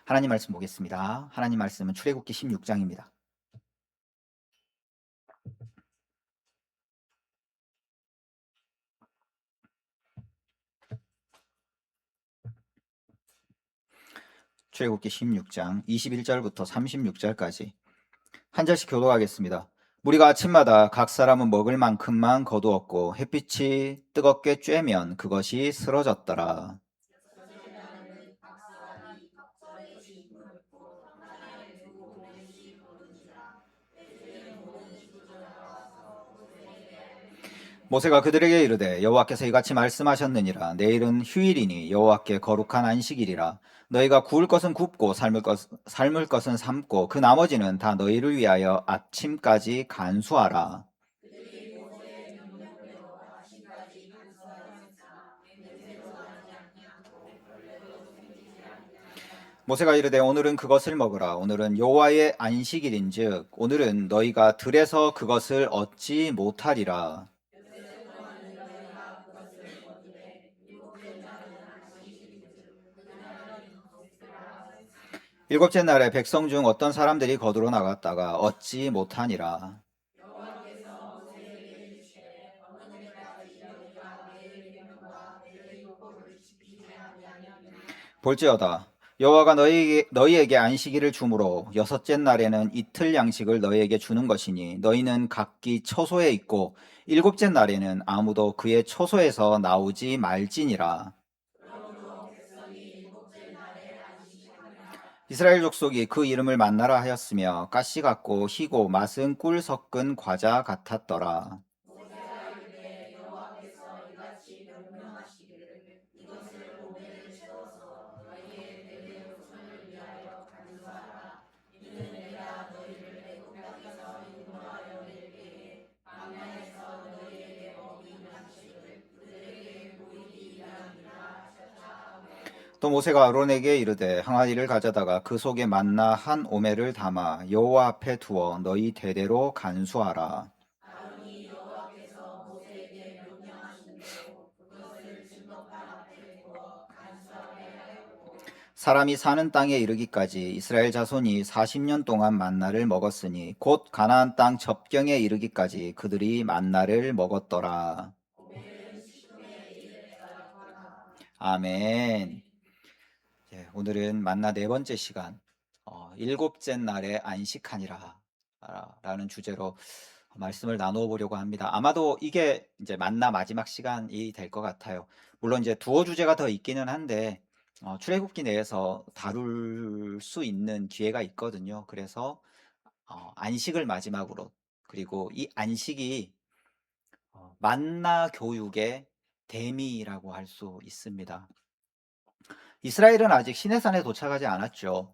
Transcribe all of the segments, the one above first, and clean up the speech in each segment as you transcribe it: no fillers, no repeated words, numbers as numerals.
하나님 말씀 보겠습니다. 하나님 말씀은 출애굽기 16장입니다. 출애굽기 16장 21절부터 36절까지 한 절씩 교독하겠습니다. 무리가 아침마다 각 사람은 먹을 만큼만 거두었고 햇빛이 뜨겁게 쬐면 그것이 쓰러졌더라. 모세가 그들에게 이르되 여호와께서 이같이 말씀하셨느니라. 내일은 휴일이니 여호와께 거룩한 안식일이라. 너희가 구울 것은 굽고 삶을 것은 삶고 그 나머지는 다 너희를 위하여 아침까지 간수하라. 모세가 이르되 오늘은 그것을 먹으라. 오늘은 여호와의 안식일인즉 오늘은 너희가 들에서 그것을 얻지 못하리라. 일곱째 날에 백성 중 어떤 사람들이 거두러 나갔다가 얻지 못하니라. 볼지어다 여호와가 너희에게 안식일을 주므로 여섯째 날에는 이틀 양식을 너희에게 주는 것이니 너희는 각기 처소에 있고 일곱째 날에는 아무도 그의 처소에서 나오지 말지니라. 이스라엘 족속이 그 이름을 만나라 하였으며 가시 같고 희고 맛은 꿀 섞은 과자 같았더라. 또 모세가 아론에게 이르되 항아리를 가져다가 그 속에 만나 한 오멜을 담아 여호와 앞에 두어 너희 대대로 간수하라. 사람이 사는 땅에 이르기까지 이스라엘 자손이 40년 동안 만나를 먹었으니 곧 가나안 땅 접경에 이르기까지 그들이 만나를 먹었더라. 아멘. 오늘은 만나 네 번째 시간, 일곱째 날에 안식하니라 라는 주제로 말씀을 나누어 보려고 합니다. 아마도 이게 이제 만나 마지막 시간이 될 것 같아요. 물론 이제 두어 주제가 더 있기는 한데 출애굽기 내에서 다룰 수 있는 기회가 있거든요. 그래서 안식을 마지막으로, 그리고 이 안식이 만나 교육의 대미라고 할 수 있습니다. 이스라엘은 아직 시내산에 도착하지 않았죠.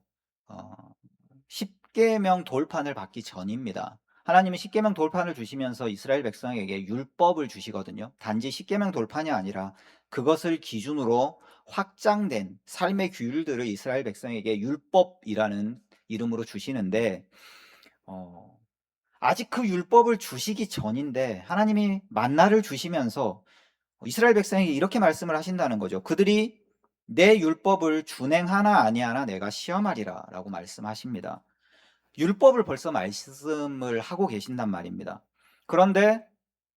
어, 십계명 돌판을 받기 전입니다. 하나님은 십계명 돌판을 주시면서 이스라엘 백성에게 율법을 주시거든요. 단지 십계명 돌판이 아니라 그것을 기준으로 확장된 삶의 규율들을 이스라엘 백성에게 율법이라는 이름으로 주시는데 아직 그 율법을 주시기 전인데 하나님이 만나를 주시면서 이스라엘 백성에게 이렇게 말씀을 하신다는 거죠. 그들이 내 율법을 준행하나 아니하나 내가 시험하리라 라고 말씀하십니다. 율법을 벌써 말씀을 하고 계신단 말입니다. 그런데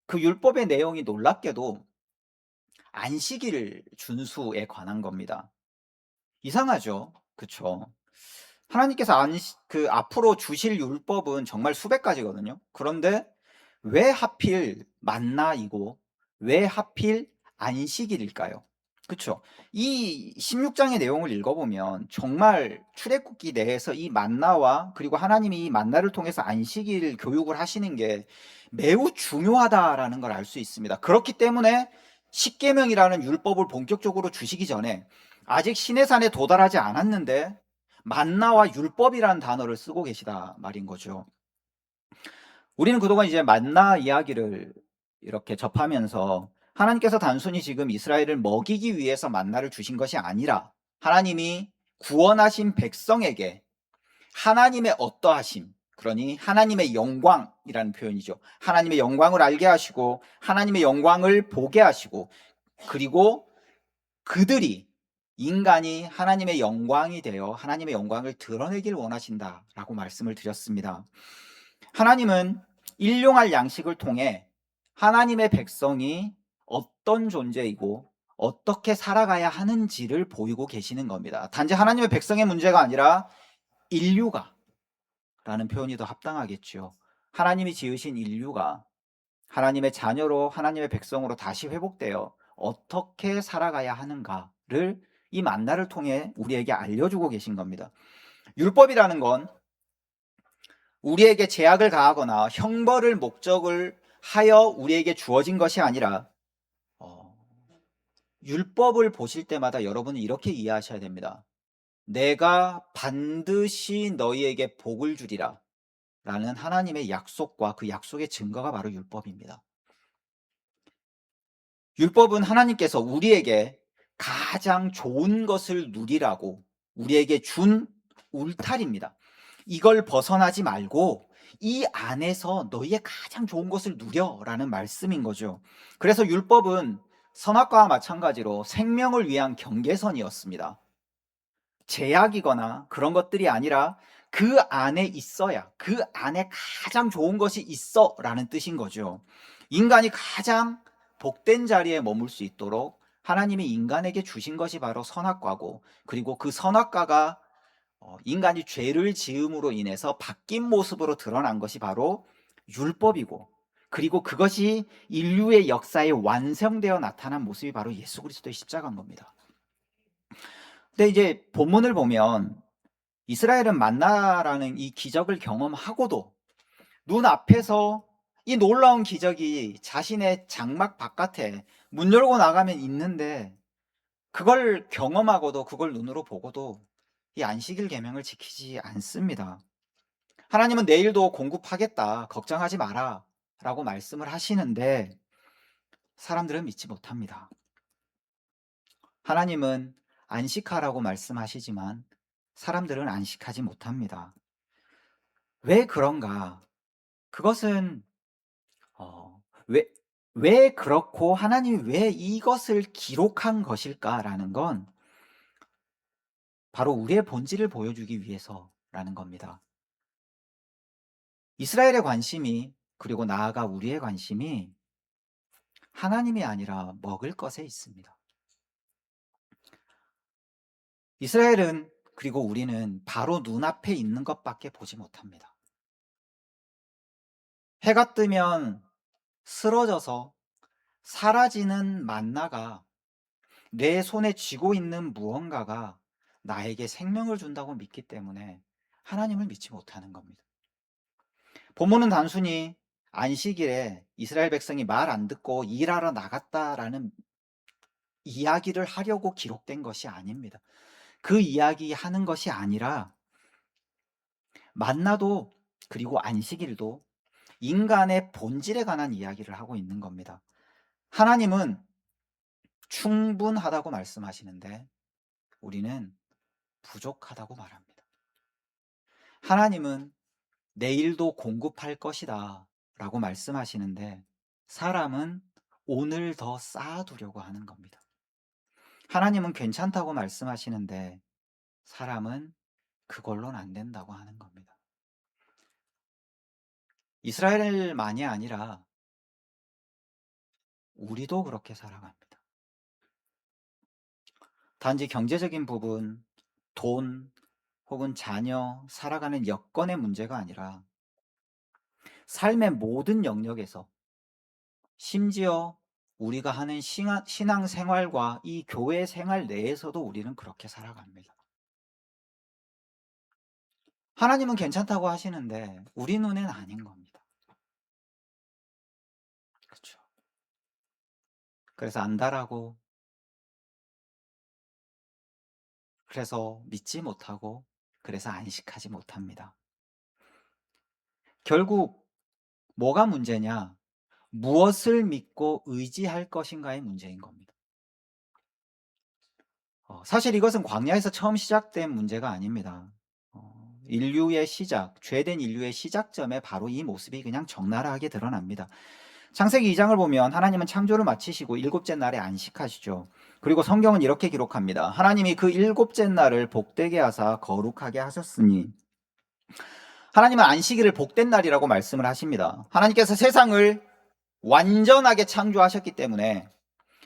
그 율법의 내용이 놀랍게도 안식일 준수에 관한 겁니다. 이상하죠? 그쵸? 하나님께서 앞으로 주실 율법은 정말 수백 가지거든요. 그런데 왜 하필 만나이고 왜 하필 안식일일까요? 그쵸? 이 16장의 내용을 읽어보면 정말 출애굽기 내에서 이 만나와 그리고 하나님이 이 만나를 통해서 안식일 교육을 하시는 게 매우 중요하다라는 걸 알 수 있습니다. 그렇기 때문에 십계명이라는 율법을 본격적으로 주시기 전에 아직 시내산에 도달하지 않았는데 만나와 율법이라는 단어를 쓰고 계시다 말인 거죠. 우리는 그동안 이제 만나 이야기를 이렇게 접하면서 하나님께서 단순히 지금 이스라엘을 먹이기 위해서 만나를 주신 것이 아니라 하나님이 구원하신 백성에게 하나님의 어떠하심, 그러니 하나님의 영광이라는 표현이죠. 하나님의 영광을 알게 하시고 하나님의 영광을 보게 하시고 그리고 그들이 인간이 하나님의 영광이 되어 하나님의 영광을 드러내길 원하신다라고 말씀을 드렸습니다. 하나님은 일용할 양식을 통해 하나님의 백성이 어떤 존재이고 어떻게 살아가야 하는지를 보이고 계시는 겁니다. 단지 하나님의 백성의 문제가 아니라 인류가 라는 표현이 더 합당하겠죠. 하나님이 지으신 인류가 하나님의 자녀로 하나님의 백성으로 다시 회복되어 어떻게 살아가야 하는가를 이 만나를 통해 우리에게 알려주고 계신 겁니다. 율법이라는 건 우리에게 제약을 가하거나 형벌을 목적을 하여 우리에게 주어진 것이 아니라 율법을 보실 때마다 여러분은 이렇게 이해하셔야 됩니다. 내가 반드시 너희에게 복을 주리라 라는 하나님의 약속과 그 약속의 증거가 바로 율법입니다. 율법은 하나님께서 우리에게 가장 좋은 것을 누리라고 우리에게 준 울타리입니다. 이걸 벗어나지 말고 이 안에서 너희의 가장 좋은 것을 누려라는 말씀인 거죠. 그래서 율법은 선악과와 마찬가지로 생명을 위한 경계선이었습니다. 제약이거나 그런 것들이 아니라 그 안에 있어야, 그 안에 가장 좋은 것이 있어 라는 뜻인 거죠. 인간이 가장 복된 자리에 머물 수 있도록 하나님이 인간에게 주신 것이 바로 선악과고, 그리고 그 선악과가 인간이 죄를 지음으로 인해서 바뀐 모습으로 드러난 것이 바로 율법이고, 그리고 그것이 인류의 역사에 완성되어 나타난 모습이 바로 예수 그리스도의 십자가인 겁니다. 근데 이제 본문을 보면 이스라엘은 만나라는 이 기적을 경험하고도 눈앞에서 이 놀라운 기적이 자신의 장막 바깥에 문 열고 나가면 있는데 그걸 경험하고도 그걸 눈으로 보고도 이 안식일 계명을 지키지 않습니다. 하나님은 내일도 공급하겠다, 걱정하지 마라 라고 말씀을 하시는데 사람들은 믿지 못합니다. 하나님은 안식하라고 말씀하시지만 사람들은 안식하지 못합니다. 왜 그런가? 그것은 왜 그렇고 하나님이 왜 이것을 기록한 것일까라는 건 바로 우리의 본질을 보여주기 위해서라는 겁니다. 이스라엘의 관심이, 그리고 나아가 우리의 관심이 하나님이 아니라 먹을 것에 있습니다. 이스라엘은, 그리고 우리는 바로 눈앞에 있는 것밖에 보지 못합니다. 해가 뜨면 쓰러져서 사라지는 만나가 내 손에 쥐고 있는 무언가가 나에게 생명을 준다고 믿기 때문에 하나님을 믿지 못하는 겁니다. 본문은 단순히 안식일에 이스라엘 백성이 말 안 듣고 일하러 나갔다라는 이야기를 하려고 기록된 것이 아닙니다. 그 이야기 하는 것이 아니라 만나도, 그리고 안식일도 인간의 본질에 관한 이야기를 하고 있는 겁니다. 하나님은 충분하다고 말씀하시는데 우리는 부족하다고 말합니다. 하나님은 내일도 공급할 것이다 라고 말씀하시는데 사람은 오늘 더 쌓아두려고 하는 겁니다. 하나님은 괜찮다고 말씀하시는데 사람은 그걸로는 안 된다고 하는 겁니다. 이스라엘만이 아니라 우리도 그렇게 살아갑니다. 단지 경제적인 부분, 돈 혹은 자녀, 살아가는 여건의 문제가 아니라 삶의 모든 영역에서, 심지어 우리가 하는 신앙 생활과 이 교회 생활 내에서도 우리는 그렇게 살아갑니다. 하나님은 괜찮다고 하시는데 우리 눈엔 아닌 겁니다. 그렇죠. 그래서 안다라고, 그래서 믿지 못하고, 그래서 안식하지 못합니다. 결국 뭐가 문제냐? 무엇을 믿고 의지할 것인가의 문제인 겁니다. 사실 이것은 광야에서 처음 시작된 문제가 아닙니다. 인류의 시작, 죄된 인류의 시작점에 바로 이 모습이 그냥 적나라하게 드러납니다. 창세기 2장을 보면 하나님은 창조를 마치시고 일곱째 날에 안식하시죠. 그리고 성경은 이렇게 기록합니다. 하나님이 그 일곱째 날을 복되게 하사 거룩하게 하셨으니, 하나님은 안식일을 복된 날이라고 말씀을 하십니다. 하나님께서 세상을 완전하게 창조하셨기 때문에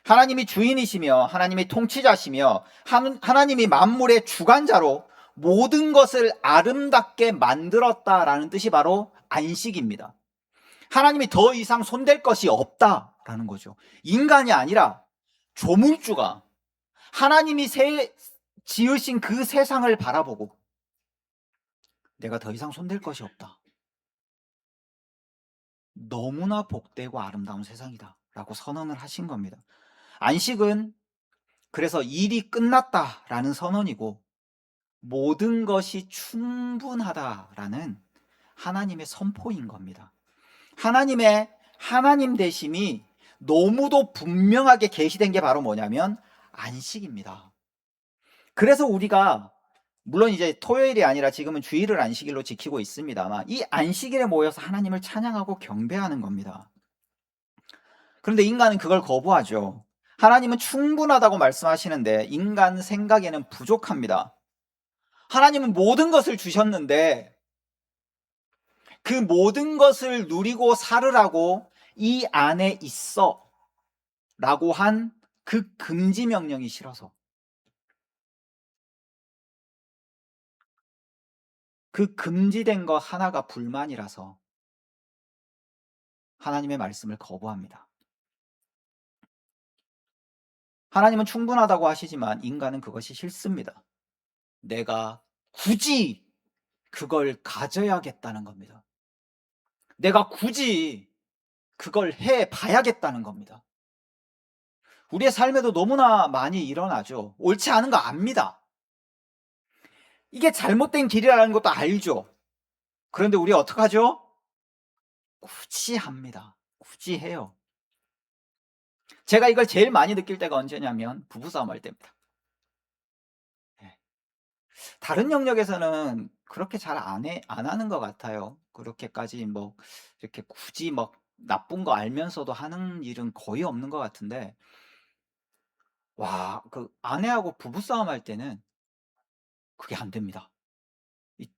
하나님이 주인이시며 하나님이 통치자시며 하나님이 만물의 주관자로 모든 것을 아름답게 만들었다라는 뜻이 바로 안식입니다. 하나님이 더 이상 손댈 것이 없다라는 거죠. 인간이 아니라 조물주가 하나님이 지으신 그 세상을 바라보고 내가 더 이상 손댈 것이 없다. 너무나 복되고 아름다운 세상이다 라고 선언을 하신 겁니다. 안식은 그래서 일이 끝났다라는 선언이고 모든 것이 충분하다라는 하나님의 선포인 겁니다. 하나님의 하나님 되심이 너무도 분명하게 계시된 게 바로 뭐냐면 안식입니다. 그래서 우리가 물론 이제 토요일이 아니라 지금은 주일을 안식일로 지키고 있습니다만 이 안식일에 모여서 하나님을 찬양하고 경배하는 겁니다. 그런데 인간은 그걸 거부하죠. 하나님은 충분하다고 말씀하시는데 인간 생각에는 부족합니다. 하나님은 모든 것을 주셨는데 그 모든 것을 누리고 살으라고 이 안에 있어 라고 한 그 금지 명령이 싫어서, 그 금지된 거 하나가 불만이라서 하나님의 말씀을 거부합니다. 하나님은 충분하다고 하시지만 인간은 그것이 싫습니다. 내가 굳이 그걸 가져야겠다는 겁니다. 내가 굳이 그걸 해 봐야겠다는 겁니다. 우리의 삶에도 너무나 많이 일어나죠. 옳지 않은 거 압니다. 이게 잘못된 길이라는 것도 알죠. 그런데 우리 어떡하죠? 굳이 합니다. 굳이 해요. 제가 이걸 제일 많이 느낄 때가 언제냐면 부부싸움 할 때입니다. 다른 영역에서는 그렇게 잘 안 하는 것 같아요. 그렇게까지 뭐 이렇게 굳이 막 나쁜 거 알면서도 하는 일은 거의 없는 것 같은데, 와, 그 아내하고 부부싸움 할 때는 그게 안 됩니다. 이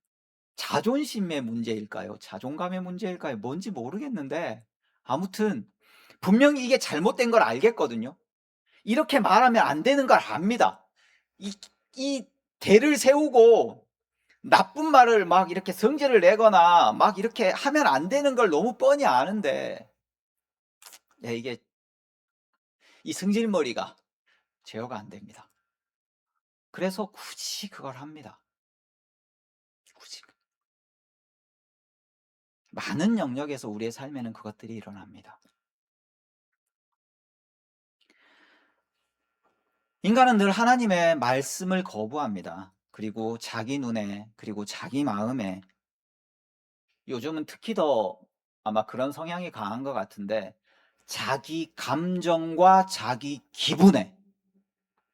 자존심의 문제일까요? 자존감의 문제일까요? 뭔지 모르겠는데 아무튼 분명히 이게 잘못된 걸 알겠거든요. 이렇게 말하면 안 되는 걸 압니다. 이 대를 세우고 나쁜 말을 막 이렇게 성질을 내거나 막 이렇게 하면 안 되는 걸 너무 뻔히 아는데, 이게 이 승질머리가 제어가 안 됩니다. 그래서 굳이 그걸 합니다. 굳이. 많은 영역에서 우리의 삶에는 그것들이 일어납니다. 인간은 늘 하나님의 말씀을 거부합니다. 그리고 자기 눈에, 그리고 자기 마음에, 요즘은 특히 더 아마 그런 성향이 강한 것 같은데 자기 감정과 자기 기분에,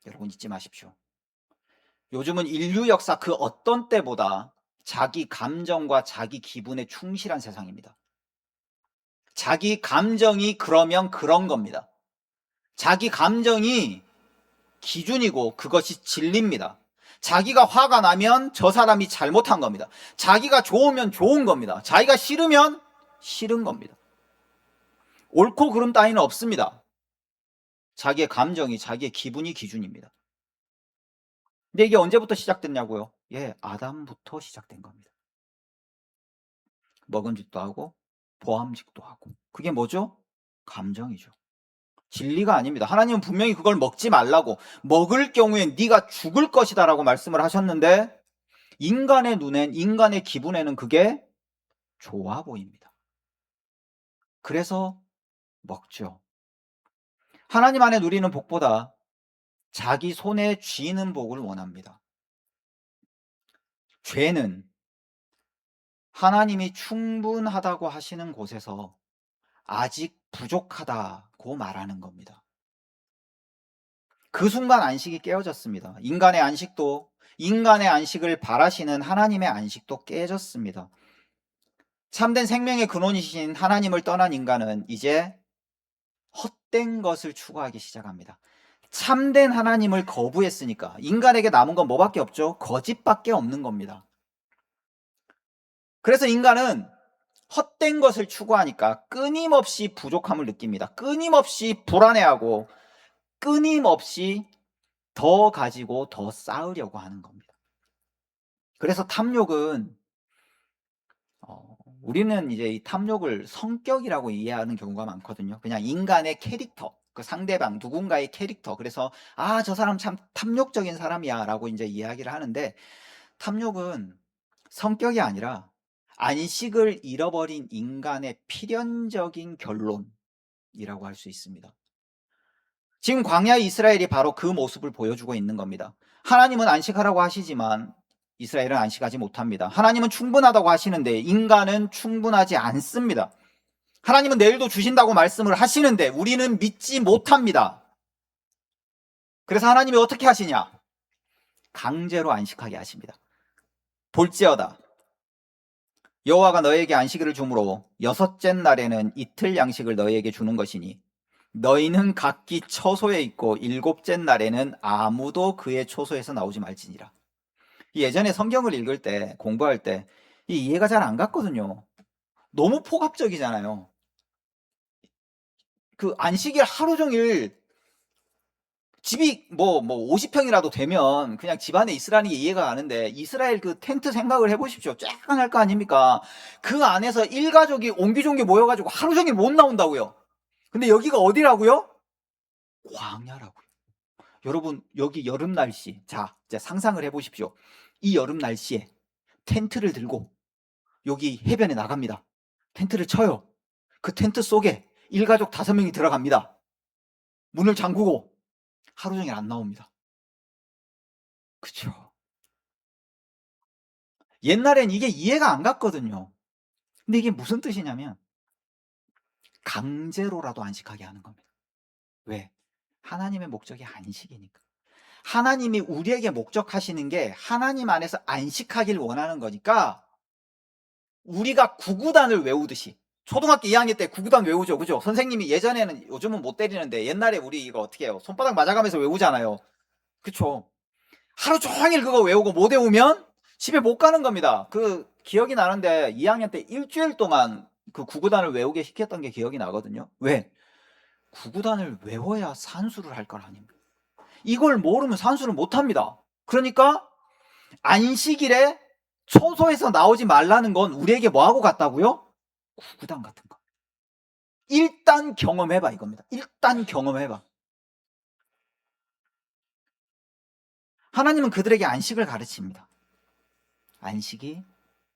여러분 잊지 마십시오. 요즘은 인류 역사 그 어떤 때보다 자기 감정과 자기 기분에 충실한 세상입니다. 자기 감정이 그러면 그런 겁니다. 자기 감정이 기준이고 그것이 진리입니다. 자기가 화가 나면 저 사람이 잘못한 겁니다. 자기가 좋으면 좋은 겁니다. 자기가 싫으면 싫은 겁니다. 옳고 그름 따위는 없습니다. 자기의 감정이, 자기의 기분이 기준입니다. 근데 이게 언제부터 시작됐냐고요? 아담부터 시작된 겁니다. 먹은짓도 하고 보암직도 하고. 그게 뭐죠? 감정이죠. 진리가 아닙니다. 하나님은 분명히 그걸 먹지 말라고, 먹을 경우엔 네가 죽을 것이다 라고 말씀을 하셨는데 인간의 눈엔, 인간의 기분에는 그게 좋아 보입니다. 그래서 먹죠. 하나님 안에 누리는 복보다 자기 손에 쥐는 복을 원합니다. 죄는 하나님이 충분하다고 하시는 곳에서 아직 부족하다고 말하는 겁니다. 그 순간 안식이 깨어졌습니다. 인간의 안식을 바라시는 하나님의 안식도 깨졌습니다. 참된 생명의 근원이신 하나님을 떠난 인간은 이제 헛된 것을 추구하기 시작합니다. 참된 하나님을 거부했으니까 인간에게 남은 건 뭐밖에 없죠? 거짓밖에 없는 겁니다. 그래서 인간은 헛된 것을 추구하니까 끊임없이 부족함을 느낍니다. 끊임없이 불안해하고 끊임없이 더 가지고 더 쌓으려고 하는 겁니다. 그래서 탐욕은 우리는 이제 이 탐욕을 성격이라고 이해하는 경우가 많거든요. 그냥 인간의 캐릭터, 그 상대방 누군가의 캐릭터. 그래서 저 사람 참 탐욕적인 사람이야라고 이제 이야기를 하는데, 탐욕은 성격이 아니라 안식을 잃어버린 인간의 필연적인 결론이라고 할 수 있습니다. 지금 광야의 이스라엘이 바로 그 모습을 보여주고 있는 겁니다. 하나님은 안식하라고 하시지만 이스라엘은 안식하지 못합니다. 하나님은 충분하다고 하시는데 인간은 충분하지 않습니다. 하나님은 내일도 주신다고 말씀을 하시는데 우리는 믿지 못합니다. 그래서 하나님이 어떻게 하시냐? 강제로 안식하게 하십니다. 볼지어다 여호와가 너에게 안식일을 주므로 여섯째 날에는 이틀 양식을 너희에게 주는 것이니 너희는 각기 처소에 있고 일곱째 날에는 아무도 그의 처소에서 나오지 말지니라. 예전에 성경을 읽을 때, 공부할 때 이해가 잘 안 갔거든요. 너무 폭압적이잖아요. 그 안식일 하루 종일 집이 뭐 50평이라도 되면 그냥 집 안에 있으라는 게 이해가 가는데, 이스라엘 그 텐트 생각을 해보십시오. 쬐깐할 거 아닙니까? 그 안에서 일가족이 옹기종기 모여가지고 하루 종일 못 나온다고요. 근데 여기가 어디라고요? 광야라고요. 여러분, 여기 여름 날씨, 자 이제 상상을 해보십시오. 이 여름 날씨에 텐트를 들고 여기 해변에 나갑니다. 텐트를 쳐요. 그 텐트 속에 일가족 5명이 들어갑니다. 문을 잠그고 하루 종일 안 나옵니다. 그쵸? 옛날엔 이게 이해가 안 갔거든요. 근데 이게 무슨 뜻이냐면 강제로라도 안식하게 하는 겁니다. 왜? 하나님의 목적이 안식이니까. 하나님이 우리에게 목적하시는 게 하나님 안에서 안식하길 원하는 거니까, 우리가 구구단을 외우듯이 초등학교 2학년 때 구구단 외우죠. 그죠? 선생님이 예전에는, 요즘은 못 때리는데 옛날에 우리 이거 어떻게 해요? 손바닥 맞아가면서 외우잖아요. 그쵸? 하루 종일 그거 외우고 못 외우면 집에 못 가는 겁니다. 그 기억이 나는데 2학년 때 일주일 동안 그 구구단을 외우게 시켰던 게 기억이 나거든요. 왜? 구구단을 외워야 산수를 할 걸 아닙니까? 이걸 모르면 산수를 못 합니다. 그러니까 안식일에 초소에서 나오지 말라는 건 우리에게 뭐하고 같다고요? 구구단 같은 거. 일단 경험해봐 이겁니다. 일단 경험해봐. 하나님은 그들에게 안식을 가르칩니다. 안식이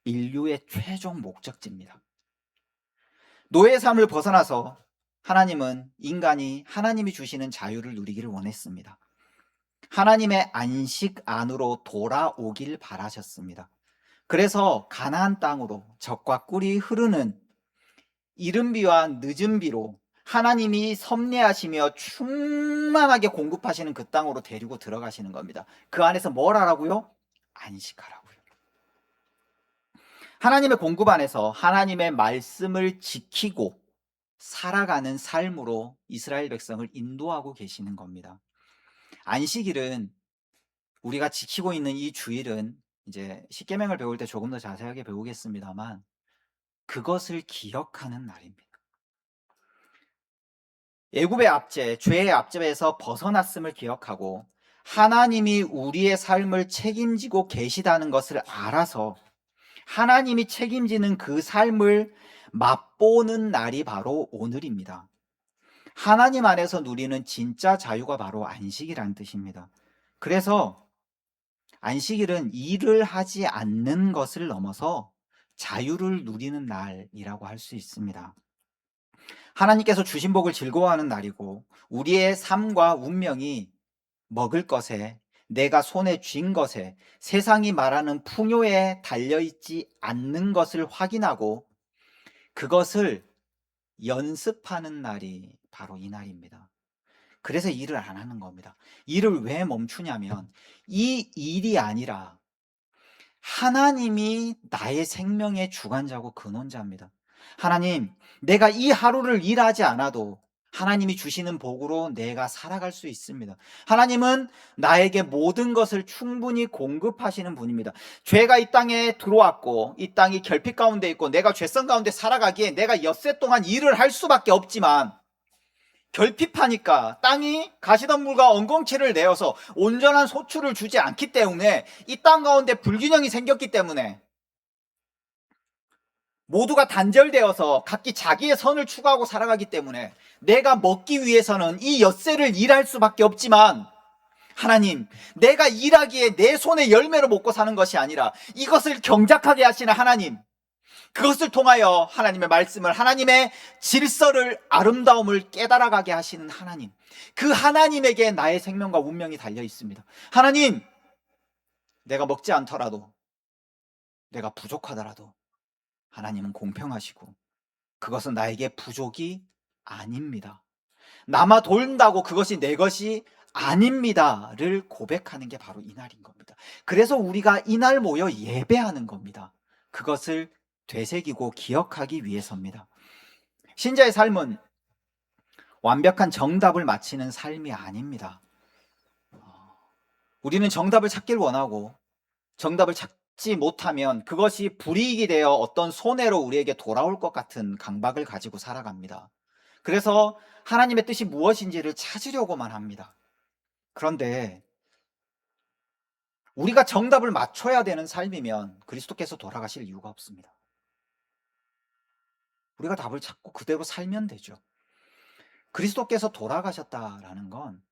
인류의 최종 목적지입니다. 노예의 삶을 벗어나서 하나님은 인간이 하나님이 주시는 자유를 누리기를 원했습니다. 하나님의 안식 안으로 돌아오길 바라셨습니다. 그래서 가나안 땅으로 적과 꿀이 흐르는 이른 비와 늦은 비로 하나님이 섭리하시며 충만하게 공급하시는 그 땅으로 데리고 들어가시는 겁니다. 그 안에서 뭘 하라고요? 안식하라고요. 하나님의 공급 안에서 하나님의 말씀을 지키고 살아가는 삶으로 이스라엘 백성을 인도하고 계시는 겁니다. 안식일은, 우리가 지키고 있는 이 주일은 이제 십계명을 배울 때 조금 더 자세하게 배우겠습니다만 그것을 기억하는 날입니다. 애굽의 압제, 죄의 압제에서 벗어났음을 기억하고 하나님이 우리의 삶을 책임지고 계시다는 것을 알아서 하나님이 책임지는 그 삶을 맛보는 날이 바로 오늘입니다. 하나님 안에서 누리는 진짜 자유가 바로 안식이라는 뜻입니다. 그래서 안식일은 일을 하지 않는 것을 넘어서 자유를 누리는 날이라고 할 수 있습니다. 하나님께서 주신 복을 즐거워하는 날이고, 우리의 삶과 운명이 먹을 것에, 내가 손에 쥔 것에, 세상이 말하는 풍요에 달려있지 않는 것을 확인하고 그것을 연습하는 날이 바로 이 날입니다. 그래서 일을 안 하는 겁니다. 일을 왜 멈추냐면 이 일이 아니라 하나님이 나의 생명의 주관자고 근원자입니다. 하나님, 내가 이 하루를 일하지 않아도 하나님이 주시는 복으로 내가 살아갈 수 있습니다. 하나님은 나에게 모든 것을 충분히 공급하시는 분입니다. 죄가 이 땅에 들어왔고 이 땅이 결핍 가운데 있고 내가 죄성 가운데 살아가기에 내가 엿새 동안 일을 할 수밖에 없지만, 결핍하니까 땅이 가시덤불과 엉겅퀴를 내어서 온전한 소출을 주지 않기 때문에, 이 땅 가운데 불균형이 생겼기 때문에 모두가 단절되어서 각기 자기의 선을 추구하고 살아가기 때문에 내가 먹기 위해서는 이 엿새를 일할 수밖에 없지만, 하나님, 내가 일하기에 내 손의 열매로 먹고 사는 것이 아니라 이것을 경작하게 하시는 하나님, 그것을 통하여 하나님의 말씀을, 하나님의 질서를, 아름다움을 깨달아가게 하시는 하나님, 그 하나님에게 나의 생명과 운명이 달려 있습니다. 하나님, 내가 먹지 않더라도, 내가 부족하더라도 하나님은 공평하시고 그것은 나에게 부족이 아닙니다. 남아 돈다고 그것이 내 것이 아닙니다를 고백하는 게 바로 이날인 겁니다. 그래서 우리가 이날 모여 예배하는 겁니다. 그것을 되새기고 기억하기 위해서입니다. 신자의 삶은 완벽한 정답을 맞히는 삶이 아닙니다. 우리는 정답을 찾길 원하고 정답을 찾지 못하면 그것이 불이익이 되어 어떤 손해로 우리에게 돌아올 것 같은 강박을 가지고 살아갑니다. 그래서 하나님의 뜻이 무엇인지를 찾으려고만 합니다. 그런데 우리가 정답을 맞춰야 되는 삶이면 그리스도께서 돌아가실 이유가 없습니다. 우리가 답을 찾고 그대로 살면 되죠. 그리스도께서 돌아가셨다라는 건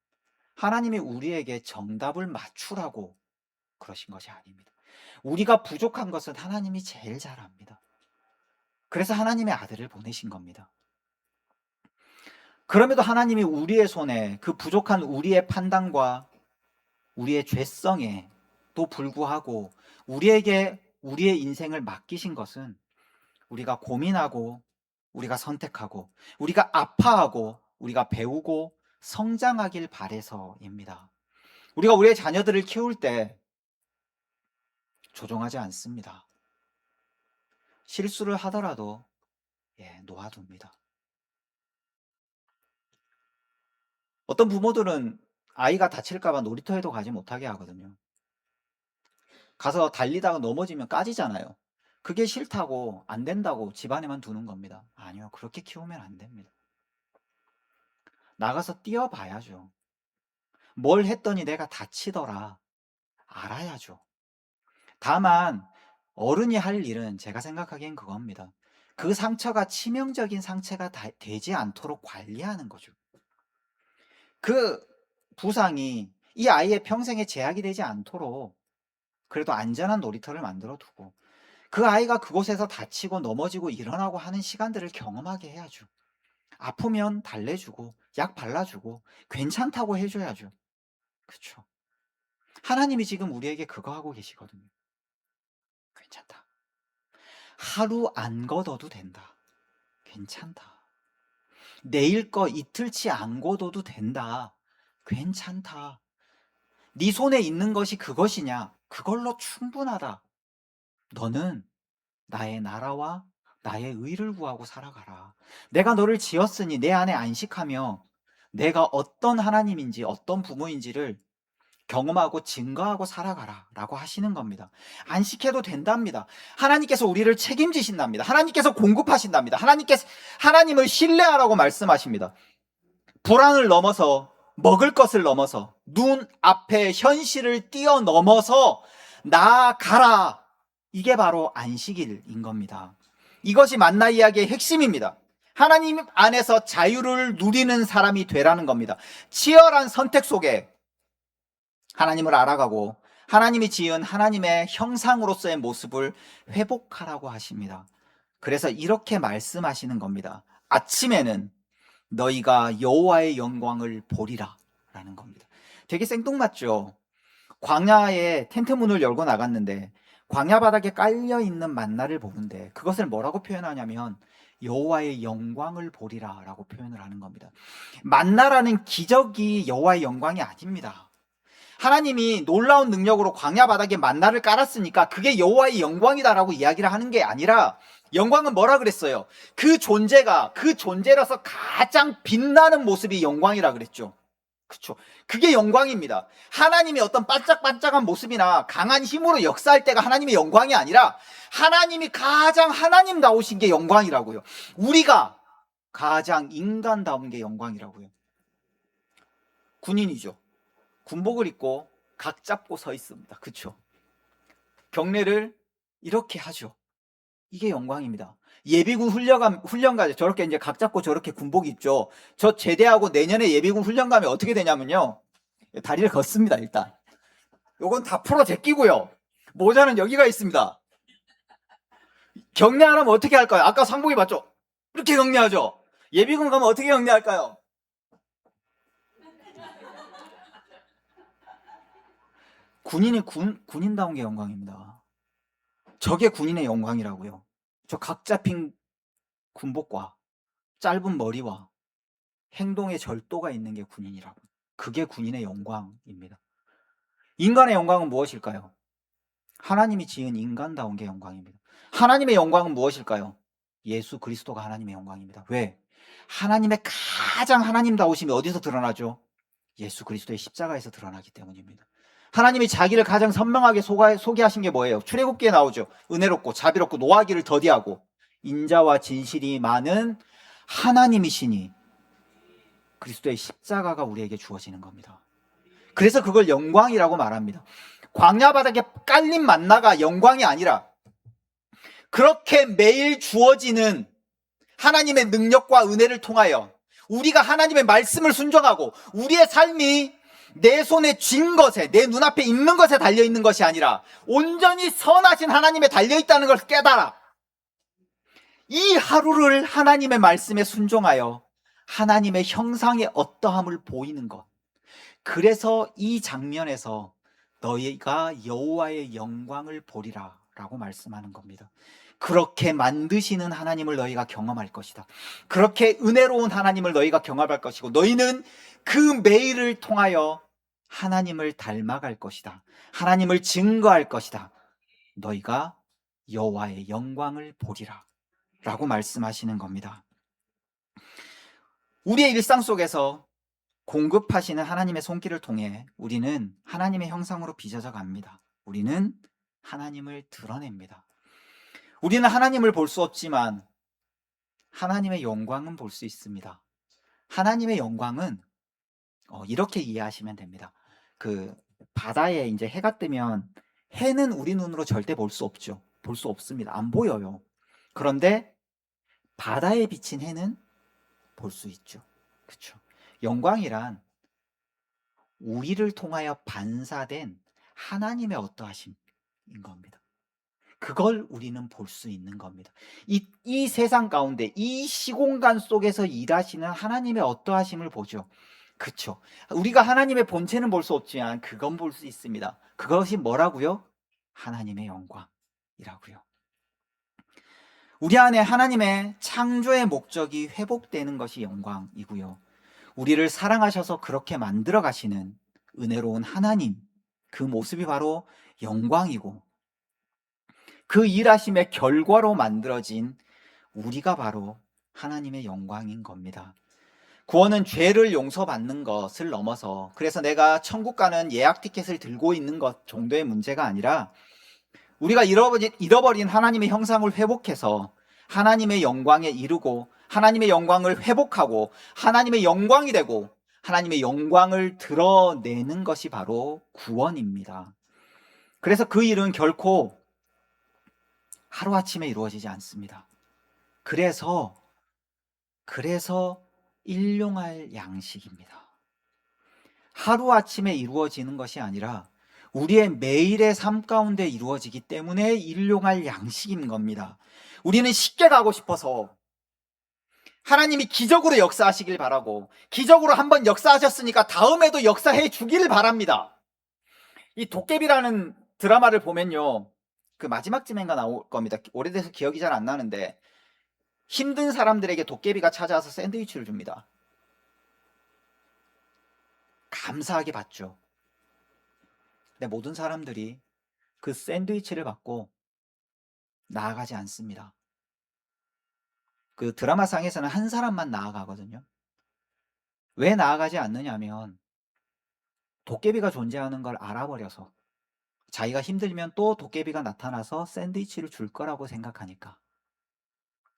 하나님이 우리에게 정답을 맞추라고 그러신 것이 아닙니다. 우리가 부족한 것은 하나님이 제일 잘 압니다. 그래서 하나님의 아들을 보내신 겁니다. 그럼에도 하나님이 우리의 손에 그 부족한 우리의 판단과 우리의 죄성에도 불구하고 우리에게 우리의 인생을 맡기신 것은 우리가 고민하고 우리가 선택하고 우리가 아파하고 우리가 배우고 성장하길 바래서입니다. 우리가 우리의 자녀들을 키울 때 조종하지 않습니다. 실수를 하더라도 놓아둡니다. 어떤 부모들은 아이가 다칠까봐 놀이터에도 가지 못하게 하거든요. 가서 달리다가 넘어지면 까지잖아요. 그게 싫다고, 안 된다고 집안에만 두는 겁니다. 아니요, 그렇게 키우면 안 됩니다. 나가서 뛰어봐야죠. 뭘 했더니 내가 다치더라 알아야죠. 다만 어른이 할 일은 제가 생각하기엔 그겁니다. 그 상처가 치명적인 상처가 되지 않도록 관리하는 거죠. 그 부상이 이 아이의 평생에 제약이 되지 않도록 그래도 안전한 놀이터를 만들어 두고 그 아이가 그곳에서 다치고 넘어지고 일어나고 하는 시간들을 경험하게 해야죠. 아프면 달래주고 약 발라주고 괜찮다고 해줘야죠. 그렇죠. 하나님이 지금 우리에게 그거 하고 계시거든요. 괜찮다. 하루 안 걷어도 된다. 괜찮다. 내일 거 이틀치 안 걷어도 된다. 괜찮다. 네 손에 있는 것이 그것이냐? 그걸로 충분하다. 너는 나의 나라와 나의 의를 구하고 살아가라. 내가 너를 지었으니 내 안에 안식하며 내가 어떤 하나님인지 어떤 부모인지를 경험하고 증거하고 살아가라 라고 하시는 겁니다. 안식해도 된답니다. 하나님께서 우리를 책임지신답니다. 하나님께서 공급하신답니다. 하나님을 신뢰하라고 말씀하십니다. 불안을 넘어서, 먹을 것을 넘어서, 눈 앞에 현실을 뛰어넘어서 나아가라. 이게 바로 안식일인 겁니다. 이것이 만나 이야기의 핵심입니다. 하나님 안에서 자유를 누리는 사람이 되라는 겁니다. 치열한 선택 속에 하나님을 알아가고 하나님이 지은 하나님의 형상으로서의 모습을 회복하라고 하십니다. 그래서 이렇게 말씀하시는 겁니다. 아침에는 너희가 여호와의 영광을 보리라 라는 겁니다. 되게 생뚱맞죠? 광야에 텐트 문을 열고 나갔는데 광야 바닥에 깔려있는 만나를 보는데 그것을 뭐라고 표현하냐면 여호와의 영광을 보리라 라고 표현을 하는 겁니다. 만나라는 기적이 여호와의 영광이 아닙니다. 하나님이 놀라운 능력으로 광야 바닥에 만나를 깔았으니까 그게 여호와의 영광이다라고 이야기를 하는 게 아니라 영광은 뭐라 그랬어요? 그 존재가 그 존재라서 가장 빛나는 모습이 영광이라 그랬죠. 그렇죠. 그게 영광입니다. 하나님이 어떤 반짝반짝한 모습이나 강한 힘으로 역사할 때가 하나님의 영광이 아니라 하나님이 가장 하나님다우신 게 영광이라고요. 우리가 가장 인간다운 게 영광이라고요. 군인이죠. 군복을 입고 각 잡고 서 있습니다. 그렇죠. 경례를 이렇게 하죠. 이게 영광입니다. 예비군 훈련 가죠. 저렇게 이제 각 잡고 저렇게 군복 입죠. 저 제대하고 내년에 예비군 훈련 가면 어떻게 되냐면요. 다리를 걷습니다, 일단. 요건 다 풀어 제끼고요. 모자는 여기가 있습니다. 경례하려면 어떻게 할까요? 아까 상복이 봤죠? 이렇게 경례하죠. 예비군 가면 어떻게 경례할까요? 군인이 군인다운 게 영광입니다. 저게 군인의 영광이라고요. 저 각 잡힌 군복과 짧은 머리와 행동의 절도가 있는 게 군인이라고. 그게 군인의 영광입니다. 인간의 영광은 무엇일까요? 하나님이 지은 인간다운 게 영광입니다. 하나님의 영광은 무엇일까요? 예수 그리스도가 하나님의 영광입니다. 왜? 하나님의 가장 하나님다우심이 어디서 드러나죠? 예수 그리스도의 십자가에서 드러나기 때문입니다. 하나님이 자기를 가장 선명하게 소개하신 게 뭐예요? 출애굽기에 나오죠. 은혜롭고 자비롭고 노하기를 더디하고 인자와 진실이 많은 하나님이시니 그리스도의 십자가가 우리에게 주어지는 겁니다. 그래서 그걸 영광이라고 말합니다. 광야 바닥에 깔린 만나가 영광이 아니라 그렇게 매일 주어지는 하나님의 능력과 은혜를 통하여 우리가 하나님의 말씀을 순종하고 우리의 삶이 내 손에 쥔 것에, 내 눈앞에 있는 것에 달려있는 것이 아니라 온전히 선하신 하나님에 달려있다는 것을 깨달아 이 하루를 하나님의 말씀에 순종하여 하나님의 형상의 어떠함을 보이는 것. 그래서 이 장면에서 너희가 여호와의 영광을 보리라 라고 말씀하는 겁니다. 그렇게 만드시는 하나님을 너희가 경험할 것이다. 그렇게 은혜로운 하나님을 너희가 경험할 것이고 너희는 그 매일을 통하여 하나님을 닮아갈 것이다. 하나님을 증거할 것이다. 너희가 여호와의 영광을 보리라 라고 말씀하시는 겁니다. 우리의 일상 속에서 공급하시는 하나님의 손길을 통해 우리는 하나님의 형상으로 빚어져 갑니다. 우리는 하나님을 드러냅니다. 우리는 하나님을 볼 수 없지만 하나님의 영광은 볼 수 있습니다. 하나님의 영광은 이렇게 이해하시면 됩니다. 그 바다에 이제 해가 뜨면 해는 우리 눈으로 절대 볼 수 없죠. 볼 수 없습니다. 안 보여요. 그런데 바다에 비친 해는 볼 수 있죠. 그렇죠. 영광이란 우리를 통하여 반사된 하나님의 어떠하심인 겁니다. 그걸 우리는 볼 수 있는 겁니다. 이 세상 가운데 이 시공간 속에서 일하시는 하나님의 어떠하심을 보죠. 그렇죠. 우리가 하나님의 본체는 볼 수 없지만 그건 볼 수 있습니다. 그것이 뭐라고요? 하나님의 영광이라고요. 우리 안에 하나님의 창조의 목적이 회복되는 것이 영광이고요. 우리를 사랑하셔서 그렇게 만들어 가시는 은혜로운 하나님, 그 모습이 바로 영광이고 그 일하심의 결과로 만들어진 우리가 바로 하나님의 영광인 겁니다. 구원은 죄를 용서받는 것을 넘어서 그래서 내가 천국 가는 예약 티켓을 들고 있는 것 정도의 문제가 아니라 우리가 잃어버린 하나님의 형상을 회복해서 하나님의 영광에 이르고 하나님의 영광을 회복하고 하나님의 영광이 되고 하나님의 영광을 드러내는 것이 바로 구원입니다. 그래서 그 일은 결코 하루아침에 이루어지지 않습니다. 그래서 일용할 양식입니다. 하루아침에 이루어지는 것이 아니라 우리의 매일의 삶 가운데 이루어지기 때문에 일용할 양식인 겁니다. 우리는 쉽게 가고 싶어서 하나님이 기적으로 역사하시길 바라고 기적으로 한번 역사하셨으니까 다음에도 역사해 주길 바랍니다. 이 도깨비라는 드라마를 보면요. 그 마지막쯤인가 나올 겁니다. 오래돼서 기억이 잘 안 나는데 힘든 사람들에게 도깨비가 찾아와서 샌드위치를 줍니다. 감사하게 받죠. 근데 모든 사람들이 그 샌드위치를 받고 나아가지 않습니다. 그 드라마상에서는 한 사람만 나아가거든요. 왜 나아가지 않느냐면 도깨비가 존재하는 걸 알아버려서, 자기가 힘들면 또 도깨비가 나타나서 샌드위치를 줄 거라고 생각하니까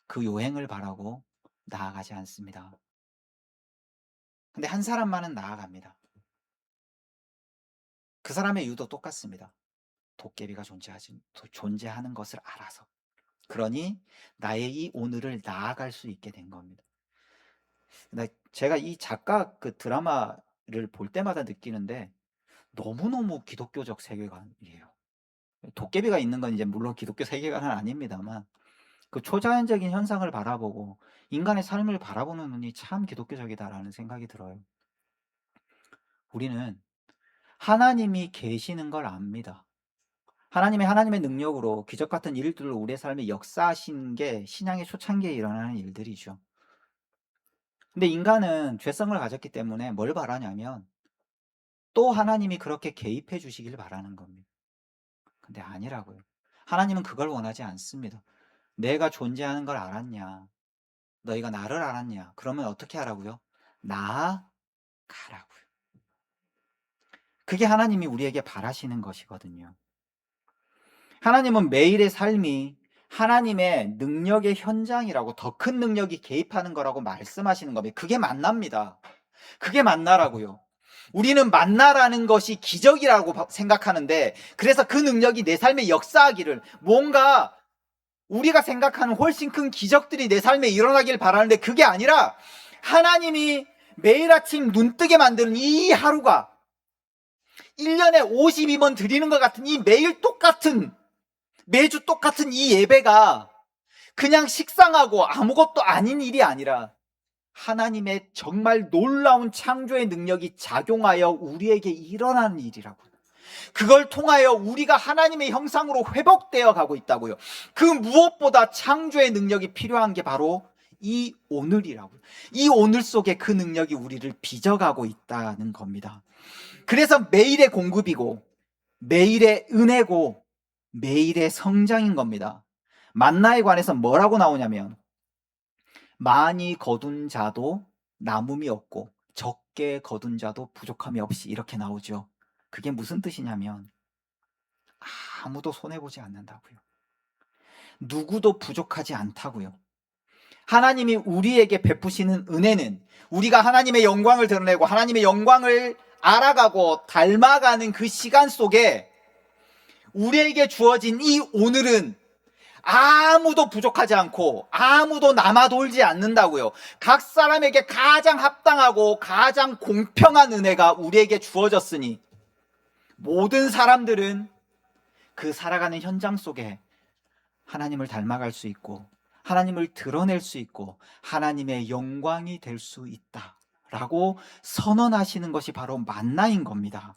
그 요행을 바라고 나아가지 않습니다. 근데 한 사람만은 나아갑니다. 그 사람의 이유도 똑같습니다. 도깨비가 존재하는 것을 알아서. 그러니 나의 이 오늘을 나아갈 수 있게 된 겁니다. 근데 제가 이 작가 그 드라마를 볼 때마다 느끼는데 너무너무 기독교적 세계관이에요. 도깨비가 있는 건 이제 물론 기독교 세계관은 아닙니다만 그 초자연적인 현상을 바라보고 인간의 삶을 바라보는 눈이 참 기독교적이다라는 생각이 들어요. 우리는 하나님이 계시는 걸 압니다. 하나님의 능력으로 기적 같은 일들을 우리의 삶에 역사하신 게 신앙의 초창기에 일어나는 일들이죠. 근데 인간은 죄성을 가졌기 때문에 뭘 바라냐면 또 하나님이 그렇게 개입해 주시길 바라는 겁니다. 근데 아니라고요. 하나님은 그걸 원하지 않습니다. 내가 존재하는 걸 알았냐? 너희가 나를 알았냐? 그러면 어떻게 하라고요? 나아가라고요. 그게 하나님이 우리에게 바라시는 것이거든요. 하나님은 매일의 삶이 하나님의 능력의 현장이라고, 더 큰 능력이 개입하는 거라고 말씀하시는 겁니다. 그게 만납니다. 그게 만나라고요. 우리는 만나라는 것이 기적이라고 생각하는데, 그래서 그 능력이 내 삶에 역사하기를, 뭔가 우리가 생각하는 훨씬 큰 기적들이 내 삶에 일어나길 바라는데, 그게 아니라 하나님이 매일 아침 눈뜨게 만드는 이 하루가 1년에 52번 드리는 것 같은 이 매주 똑같은 이 예배가 그냥 식상하고 아무것도 아닌 일이 아니라 하나님의 정말 놀라운 창조의 능력이 작용하여 우리에게 일어나는 일이라고요. 그걸 통하여 우리가 하나님의 형상으로 회복되어 가고 있다고요. 그 무엇보다 창조의 능력이 필요한 게 바로 이 오늘이라고요. 이 오늘 속에 그 능력이 우리를 빚어가고 있다는 겁니다. 그래서 매일의 공급이고 매일의 은혜고 매일의 성장인 겁니다. 만나에 관해서 뭐라고 나오냐면 많이 거둔 자도 남음이 없고 적게 거둔 자도 부족함이 없이, 이렇게 나오죠. 그게 무슨 뜻이냐면 아무도 손해보지 않는다고요. 누구도 부족하지 않다고요. 하나님이 우리에게 베푸시는 은혜는 우리가 하나님의 영광을 드러내고 하나님의 영광을 알아가고 닮아가는 그 시간 속에 우리에게 주어진 이 오늘은 아무도 부족하지 않고 아무도 남아돌지 않는다고요. 각 사람에게 가장 합당하고 가장 공평한 은혜가 우리에게 주어졌으니 모든 사람들은 그 살아가는 현장 속에 하나님을 닮아갈 수 있고 하나님을 드러낼 수 있고 하나님의 영광이 될 수 있다라고 선언하시는 것이 바로 만나인 겁니다.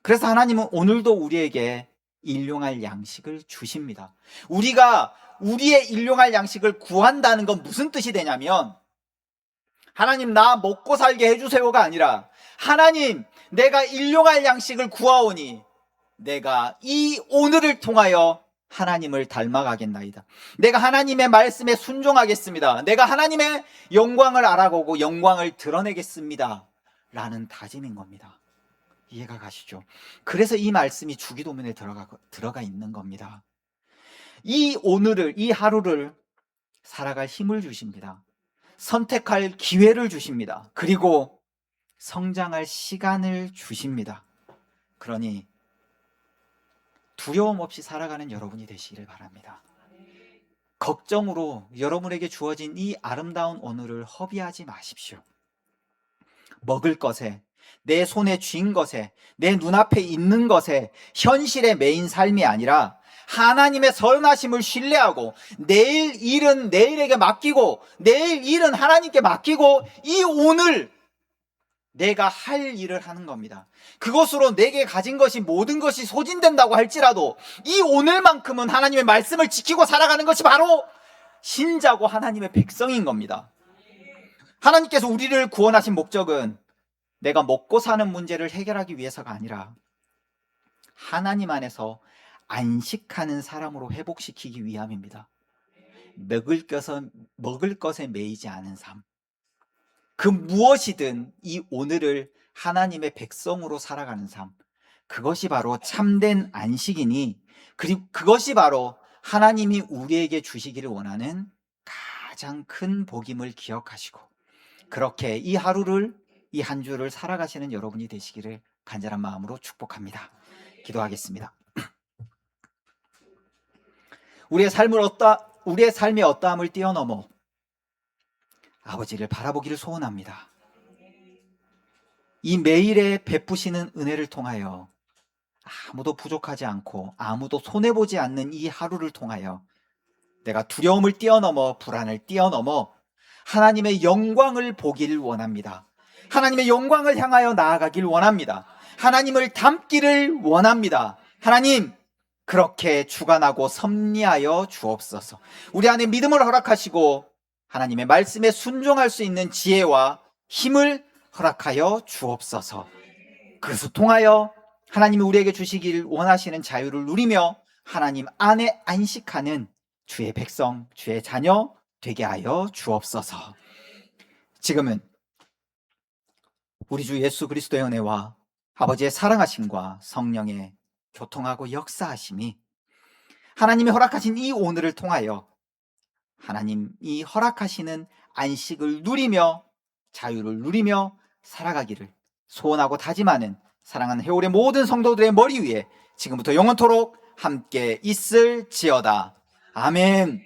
그래서 하나님은 오늘도 우리에게 일용할 양식을 주십니다. 우리가 우리의 일용할 양식을 구한다는 건 무슨 뜻이 되냐면 하나님 나 먹고 살게 해주세요가 아니라 하나님 내가 일용할 양식을 구하오니 내가 이 오늘을 통하여 하나님을 닮아가겠나이다. 내가 하나님의 말씀에 순종하겠습니다. 내가 하나님의 영광을 알아보고 영광을 드러내겠습니다. 라는 다짐인 겁니다. 이해가 가시죠? 그래서 이 말씀이 주기도문에 들어가 있는 겁니다. 이 오늘을, 이 하루를 살아갈 힘을 주십니다. 선택할 기회를 주십니다. 그리고 성장할 시간을 주십니다. 그러니 두려움 없이 살아가는 여러분이 되시기를 바랍니다. 걱정으로 여러분에게 주어진 이 아름다운 오늘을 허비하지 마십시오. 먹을 것에, 내 손에 쥔 것에, 내 눈앞에 있는 것에 현실의 메인 삶이 아니라 하나님의 선하심을 신뢰하고 내일 일은 내일에게 맡기고 내일 일은 하나님께 맡기고 이 오늘 내가 할 일을 하는 겁니다. 그것으로 내게 가진 것이 모든 것이 소진된다고 할지라도 이 오늘만큼은 하나님의 말씀을 지키고 살아가는 것이 바로 신자고 하나님의 백성인 겁니다. 하나님께서 우리를 구원하신 목적은 내가 먹고 사는 문제를 해결하기 위해서가 아니라 하나님 안에서 안식하는 사람으로 회복시키기 위함입니다. 먹을 것에 매이지 않은 삶. 그 무엇이든 이 오늘을 하나님의 백성으로 살아가는 삶. 그것이 바로 참된 안식이니, 그리고 그것이 바로 하나님이 우리에게 주시기를 원하는 가장 큰 복임을 기억하시고, 그렇게 이 하루를, 이 한 주를 살아가시는 여러분이 되시기를 간절한 마음으로 축복합니다. 기도하겠습니다. 우리의 삶의 어떠함을 뛰어넘어 아버지를 바라보기를 소원합니다. 이 매일에 베푸시는 은혜를 통하여 아무도 부족하지 않고 아무도 손해보지 않는 이 하루를 통하여 내가 두려움을 뛰어넘어, 불안을 뛰어넘어 하나님의 영광을 보기를 원합니다. 하나님의 영광을 향하여 나아가길 원합니다. 하나님을 닮기를 원합니다. 하나님, 그렇게 주관하고 섭리하여 주옵소서. 우리 안에 믿음을 허락하시고 하나님의 말씀에 순종할 수 있는 지혜와 힘을 허락하여 주옵소서. 그것을 통하여 하나님이 우리에게 주시길 원하시는 자유를 누리며 하나님 안에 안식하는 주의 백성, 주의 자녀 되게 하여 주옵소서. 지금은 우리 주 예수 그리스도의 은혜와 아버지의 사랑하심과 성령의 교통하고 역사하심이 하나님이 허락하신 이 오늘을 통하여 하나님이 허락하시는 안식을 누리며 자유를 누리며 살아가기를 소원하고 다짐하는 사랑하는 해올의 모든 성도들의 머리 위에 지금부터 영원토록 함께 있을지어다. 아멘.